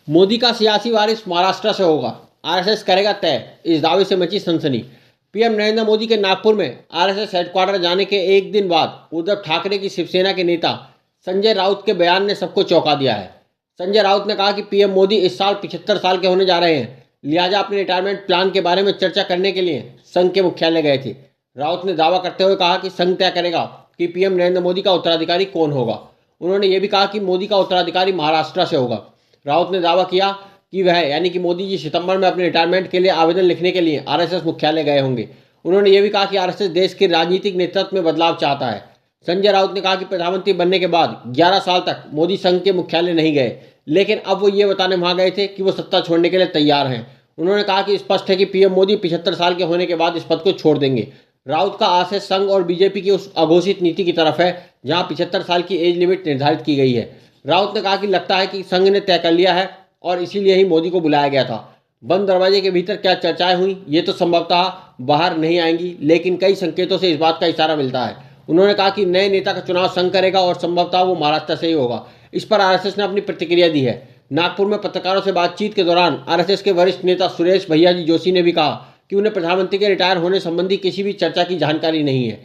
मोदी का सियासी वारिस महाराष्ट्र से होगा, आरएसएस करेगा तय, इस दावे से मची सनसनी। पीएम नरेंद्र मोदी के नागपुर में आरएसएस हेडक्वार्टर जाने के एक दिन बाद उद्धव ठाकरे की शिवसेना के नेता संजय राउत के बयान ने सबको चौंका दिया है। संजय राउत ने कहा कि पीएम मोदी इस साल 75 साल के होने जा रहे हैं, लिहाजा अपने रिटायरमेंट प्लान के बारे में चर्चा करने के लिए संघ के मुख्यालय गए थे। राउत ने दावा करते हुए कहा कि संघ तय करेगा कि पीएम नरेंद्र मोदी का उत्तराधिकारी कौन होगा। उन्होंने ये भी कहा कि मोदी का उत्तराधिकारी महाराष्ट्र से होगा। राउत ने दावा किया कि वह यानी कि मोदी जी सितंबर में अपने रिटायरमेंट के लिए आवेदन लिखने के लिए आरएसएस मुख्यालय गए होंगे। उन्होंने ये भी कहा कि आरएसएस देश के राजनीतिक नेतृत्व में बदलाव चाहता है। संजय राउत ने कहा कि प्रधानमंत्री बनने के बाद 11 साल तक मोदी संघ के मुख्यालय नहीं गए, लेकिन अब वो ये बताने वहां गए थे कि वो सत्ता छोड़ने के लिए तैयार हैं। उन्होंने कहा कि स्पष्ट है कि पीएम मोदी 75 साल के होने के बाद इस पद को छोड़ देंगे। राउत का आशय संघ और बीजेपी की उस अघोषित नीति की तरफ है जहां 75 साल की एज लिमिट निर्धारित की गई है। राउत ने कहा कि लगता है कि संघ ने तय कर लिया है और इसीलिए ही मोदी को बुलाया गया था। बंद दरवाजे के भीतर क्या चर्चाएं हुई ये तो संभवतः बाहर नहीं आएंगी, लेकिन कई संकेतों से इस बात का इशारा मिलता है। उन्होंने कहा कि नए नेता का चुनाव संघ करेगा और संभवतः वो महाराष्ट्र से ही होगा। इस पर आरएसएस ने अपनी प्रतिक्रिया दी है। नागपुर में पत्रकारों से बातचीत के दौरान आरएसएस के वरिष्ठ नेता सुरेश भैयाजी जोशी ने भी कहा कि उन्हें प्रधानमंत्री के रिटायर होने संबंधी किसी भी चर्चा की जानकारी नहीं है।